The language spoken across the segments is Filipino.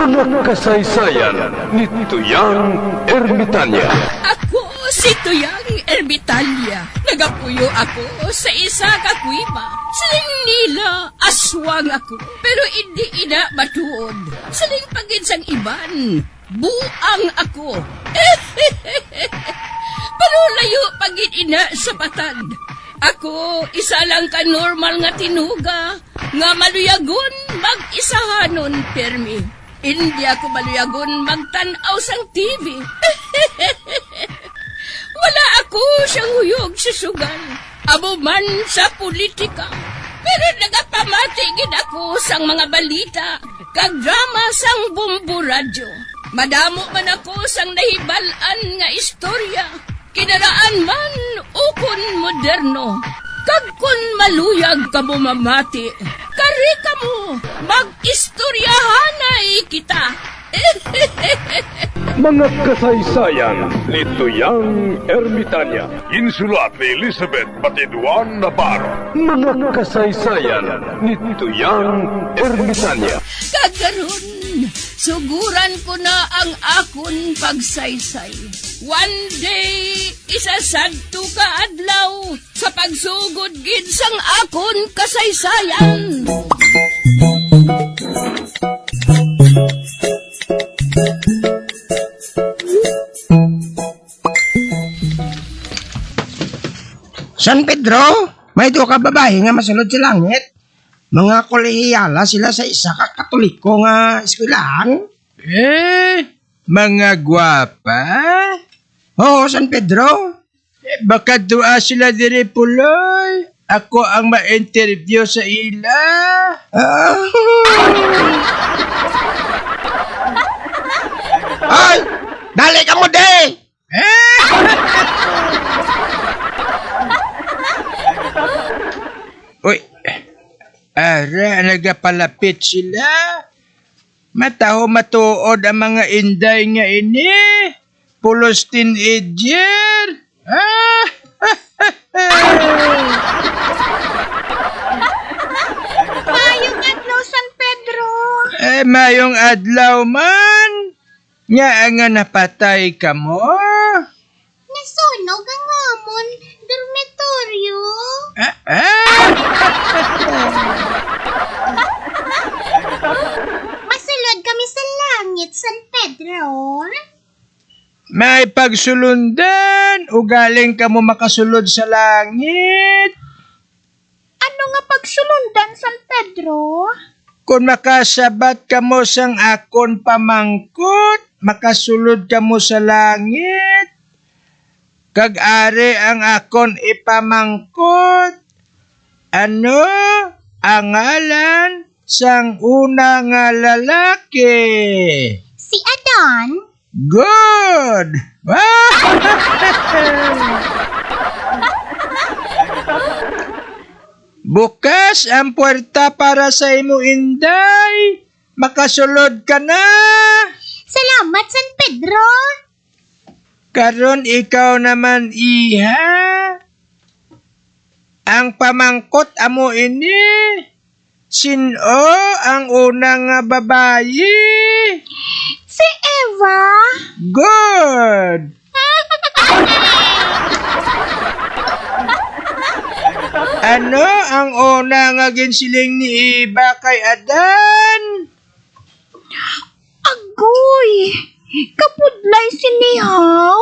Mga kasaysayan ni Tuyang Ermitanya. Ako si Tuyang Ermitanya. Nagapuyo ako sa isa ka kuiba. Siling nila, aswang ako. Pero hindi ina matuod. Siling pagin sang iban. Buang ako. Pero layo pagin ina sa patad. Ako, isa lang ka normal nga tinuga. Nga maluyagon mag-isahanon, permi. Hindi ako maluyagon magtanaw sang TV. Wala ako siyang huyog sa sugal. Amo man sa politika. Pero nagapamatigin ako sang mga balita. Kag drama sang bumbu radyo. Madamo man ako sang nahibalan nga istorya. Kinaraan man ukon moderno. Kag kun maluyag ka mo mamati, kari ka mo, mag-istoryahanay kita. Mga kasaysayan ni Tuyang Ermitanya. Insulat ni Elizabeth Batiduan Navarro. Mga kasaysayan ni Tuyang Ermitanya. Kagaron, suguran ko na ang akon pagsaysay. One day, isasadto ka adlaw sa pagsugod gid sang akon kasaysayan. San Pedro, may do ka babae nga masulod sa langit. Mga kolehiyala sila sa isa ka katoliko nga eskwelahan. Mga gwapa? Oo, San Pedro. Baka doa sila diri puloy. Ako ang ma-interview sa ila. Ay! Dali ka mo, de! Uy, ara, nagapalapit sila. Mataho matuod ang mga inday nga ini. Pulos teenager. Mayong adlaw, San Pedro. Mayong adlaw man. Nga nga napatay ka mo. Nasunog ang amon dormitoryo. Masulod kami sa langit, San Pedro. May pagsulundan. Ugaling ka mo makasulod sa langit. Ano nga pagsulundan, San Pedro? Kung makasabat ka mo sang akon pamangkot, makasulod ka mo sa langit. Kag-ari ang akon ipamangkot. Ano ang ngalan sang una nga lalaki? Si Adan? Good! Bukas ang puwerta para sa imo, inday. Makasulod ka na. Salamat, San Pedro. Karon ikaw naman, iha. Ang pamangkot amo ini. Sino ang unang nga babayi? Si Eva? Good! Ano ang una nga ginsiling ni Iba kay Adan? Agoy! Kapudlay sinihaw?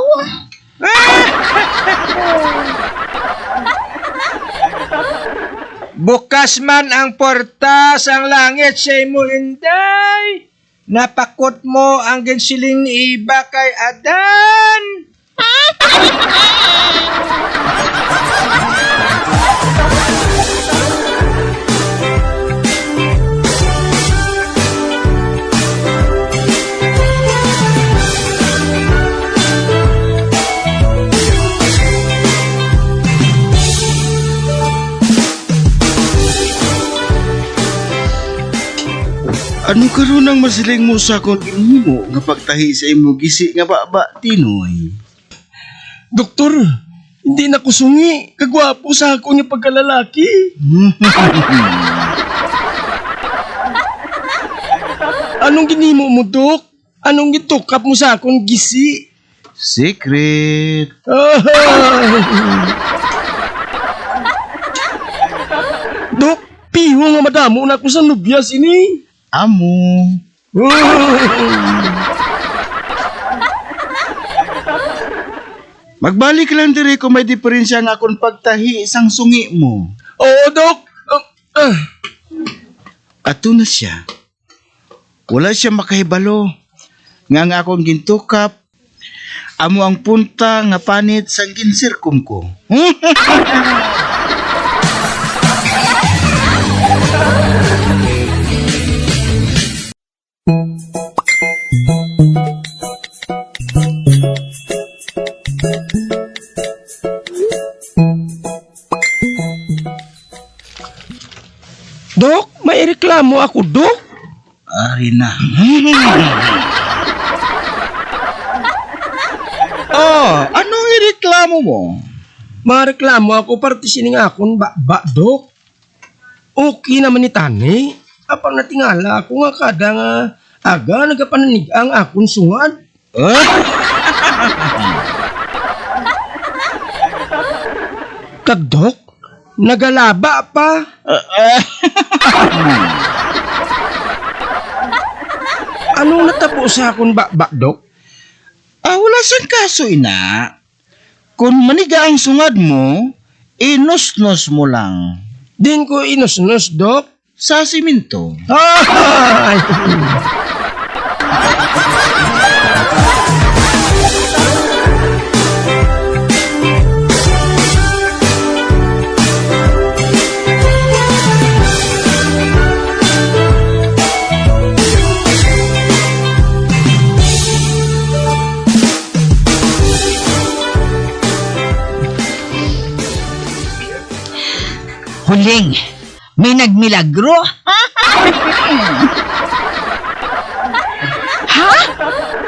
Bukas man ang porta sang langit sa imo, inday. Napakot mo ang ginsiling ni Iba kay Adan. Ano karon ang masiling mo sa akong inimo nga pagtahi sa imo gisi nga baba Tinoy? Doktor, hindi na ko sungi. Kagwapo sa ako niya pagkalalaki. Anong ginimo mo, Dok? Anong gitukap mo sa akong gisi? Secret. Dok, piho nga madamo na ako sa nubyas ini. Amo. Magbalik lang diri kung may diferensya nga akong pagtahi isang sungi mo. Oo, Dok. Ato na siya. Wala siya makahibalo. Nga akong gintukap. Amo ang punta nga panit sang ginsirkum ko. Dok, may reklamo ako, Dok. Ari na. Anong ireklamo mo? Mareklamo ako parte sining akon ba, Dok. Okay naman ni Tani. Apang natingala ako nga kada nga aga nagapananig ang akon sungad. Kag Dok, nagalaba pa. Anong natabo sa akon ba, Dok? Wala sang kaso, ina. Kung maniga ang sungad mo, inusnos mo lang. Din ko inusnos, Dok. Sa siminto. Ay! Huling, may nagmilagro. Ha?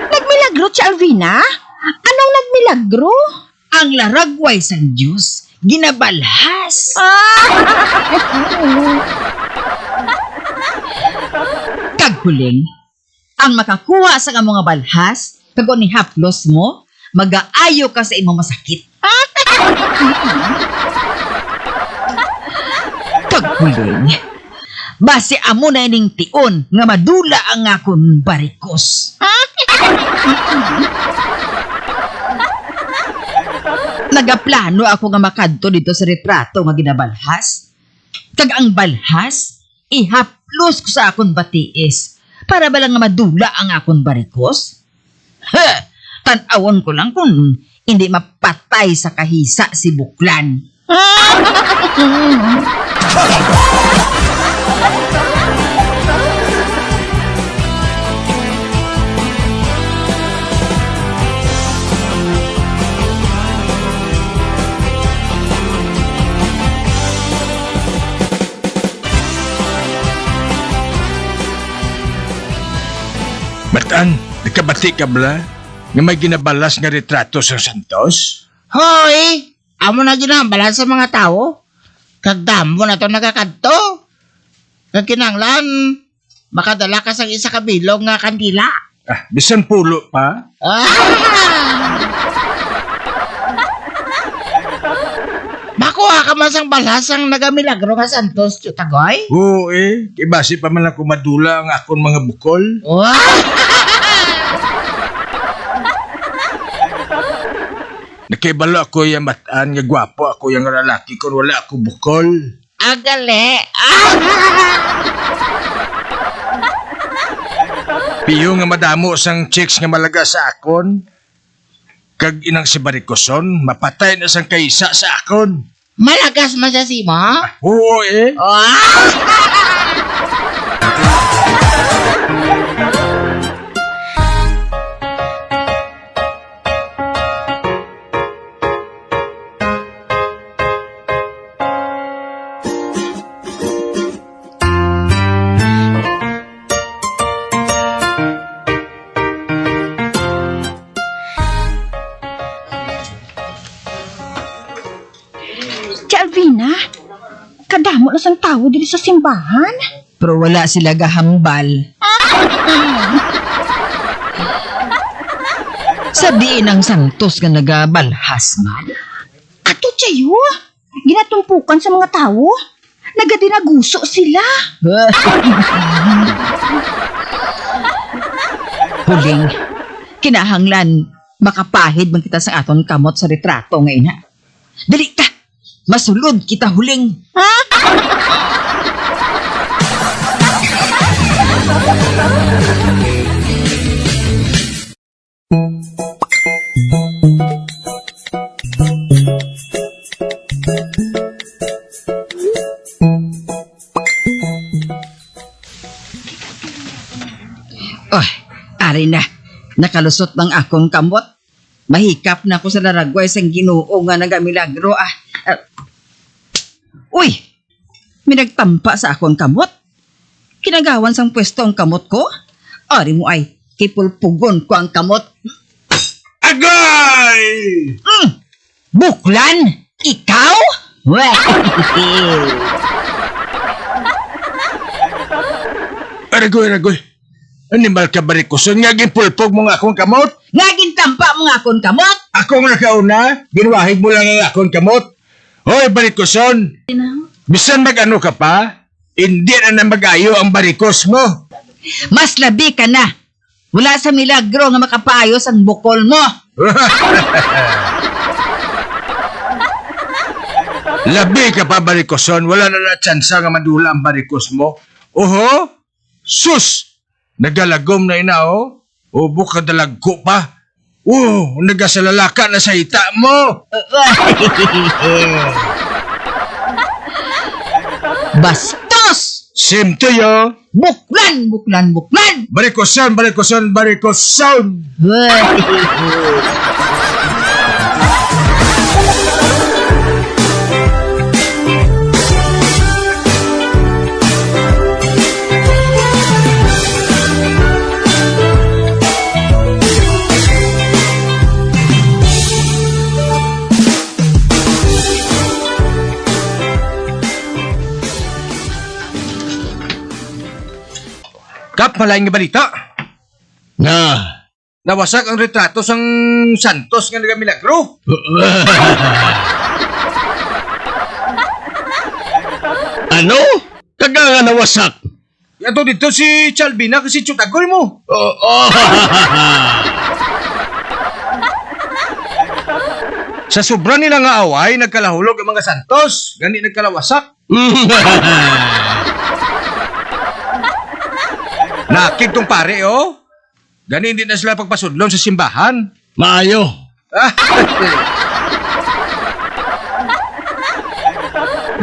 Nagmilagro si Alvina? Anong nagmilagro? Ang laragway sang Diyos, ginabalhas. Kag huling, ang makakuha sa nga mga balhas, kag ni haplos mo, mag-aayo ka sa imong masakit. Kaghuling, base amo na ining tion nga madula ang akon barikos. Nagaplano ako nga makadto dito sa retrato nga ginabalhas. Kag ang balhas, ihaplos ko sa akon batiis para ba lang nga madula ang akon barikos? Tan-awon ko lang kung hindi mapatay sa kahisa si Buklan. Batan, nakabati ka bala? Nga may ginabalas nga retrato sa Santos? Hoy! Amo na ginambalan sa mga tao. Kagdamo na to nagakadto. Kag kinanglan, makadala ka sa isa kabilog nga kandila. Bisan pulo pa? Makuha ka masang balasang nagamilagro nga Santos, Chutagoy? Oo ibasi pa man lang kumadula ang akon mga bukol. Nakibalo ako yung mataan nga gwapo ako yung lalaki kung wala ako bukol. Agali! Piyo nga madamo sang chicks nga malaga sa akon. Kag inang si Barikoson, mapatay na sang kaisa sa akon. Malagas man siya si mo? Oo Si Alvina? Kadamo na sang tao diri sa simbahan. Pero wala sila gahambal. Sabihin ang santos nga nagabalhas man. Ato tiyayo, ginatumpukan sa mga tao. Nagadinaguso sila. Huling, kinahanglan makapahid man kita sa aton kamot sa retrato ngayon ha. Dali ka, masulod kita huling. Oh, ari na. Nakalusot ng akong kamot. Mahikap na ako sa laragway sang Ginoo nga nagamilagro ah. Uy! Minagtampa sa akong kamot. Kinagawan sang pwesto ang kamot ko. Ari mo ay kipulpugon ko ang kamot. Agay! Buklan! Ikaw? Aragoy. Animal ka barikuson nga gipulpog mo nga akong kamot? Nga gintampa mo nga akong kamot? Akong nakauna, ginwahig mo lang ang akong kamot. Hoy, barikuson! Bisan mag-ano ka pa, hindi na mag-ayo ang barikos mo. Mas labi ka na. Wala sa milagro nga makapayos ang bukol mo. Labi ka pa, barikuson. Wala na tsansa nga madula ang barikos mo. Oho? Sus! Nagalagom na inao. Ubo ka dalagko pa. Nagasalalaka na sa hita mo. Bastos! Same to you. Buklan! Barikoson. Kap, malaing nga balita. Nga. Nawasak ang retrato sang Santos nga nagamilagro. Ano? Kaga nga nawasak. Ato dito si Chalvina kasi chutagoy mo. Sa sobra nila nga away, nagkalahulog ang mga Santos. Gani nagkalawasak. Nakig tong pare, oh. Gani hindi na sila pagpasudlon sa simbahan. Maayo.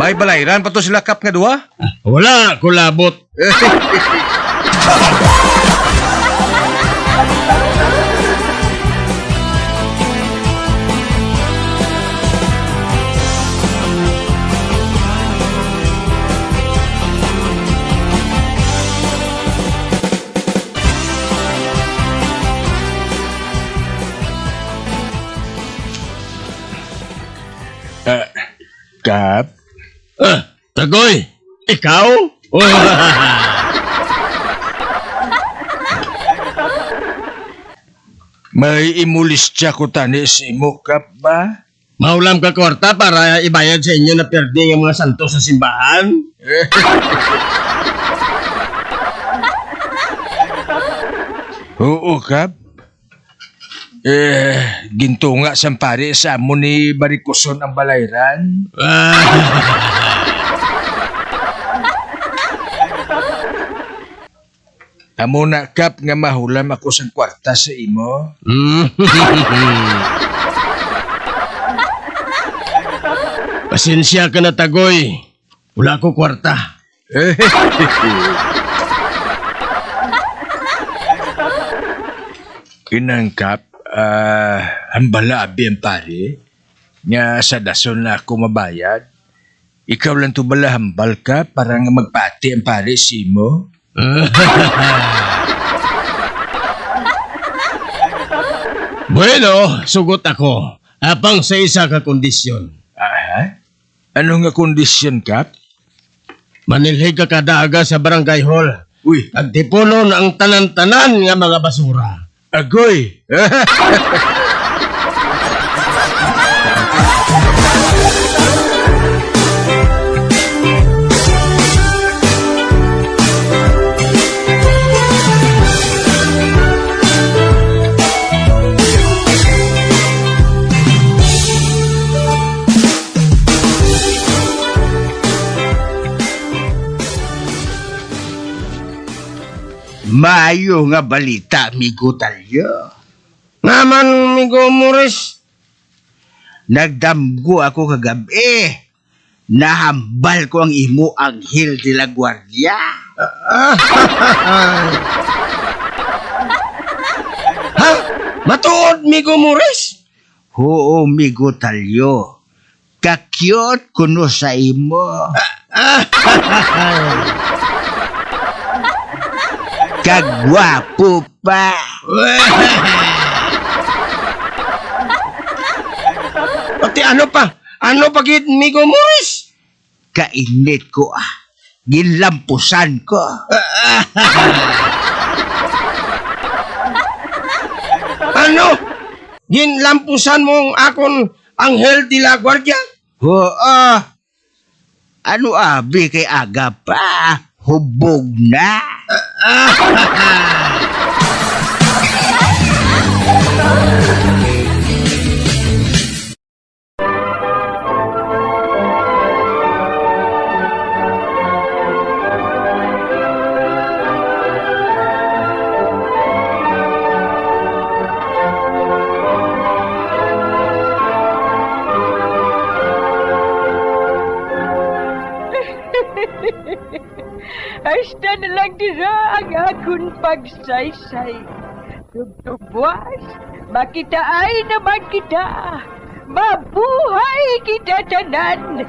May balayran pa to sila kap nga duha. Wala, kulabot. Kap? Tagoy, ikaw? May imulis siya ko tani si mo, Kap ba? Maulam ka kwarta para ibayad sa inyo na perdi ng mga santos sa simbahan? Oo, Kap. Ginto nga sampari sa amo ni Barikuson ang balayran. Amo na, Kap, nga mahulam ako sa kwarta sa imo. Pasensya ka na, Tagoy. Wala ko kwarta. Kinangkap, hambala abi ang pare. Nga sa dason na ako mabayad. Ikaw lang to bala hambal ka para nga magpati ang pare si mo? Bueno, sugot ako. Apang sa isa ka kondisyon. Aha? Ano nga kondisyon, Kap? Manilhig ka kadaaga sa barangay hall. Uy, At tipunon ang tanan-tanan nga mga basura. agoy. Maayo nga balita, amigo Talyo. Naman, Migo Morris. Nagdamgo ako kagabi. Nahambal ko ang imo Anghel de la Guardia. Ha? Matuod, Migo Morris? Oo, amigo Talyo. Kakyot kuno sa imo. Kagwapo pa. Pati ano pa? Ano pa gid, Migo Morris? Kainit ko Ginlampusan ko. Ano? Ginlampusan mong akon Anghel de la Guardia? Oo. Ano abi kay aga pa? Hubog na. Hasta na lang dira ang akong pagsaysay. Tugtugwas, makitaan naman kita. Mabuhay kita tanan.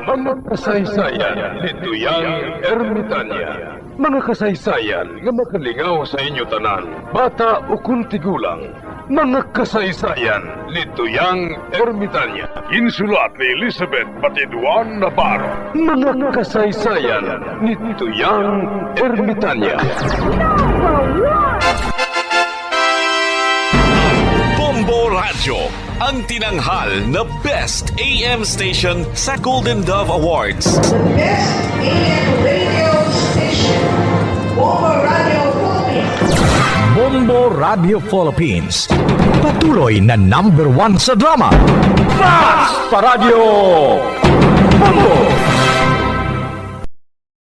Mga kasaysayan ni Tuyang Ermitanya. Mga kasaysayan nga makalingaw sa inyo tanan, bata o kuntigulang. Mga kasaysayan ni Tuyang Ermitanya. Insulat ni Elizabeth Batiduan Navarro. Mga kasaysayan ni Tuyang Ermitanya. Bombo Radio, ang tinanghal na Best AM Station sa Golden Dove Awards. Best AM radio station, Bombo Radio Philippines. Bombo Radio Philippines. Patuloy na #1 sa drama. Mas Paradyo Bombo!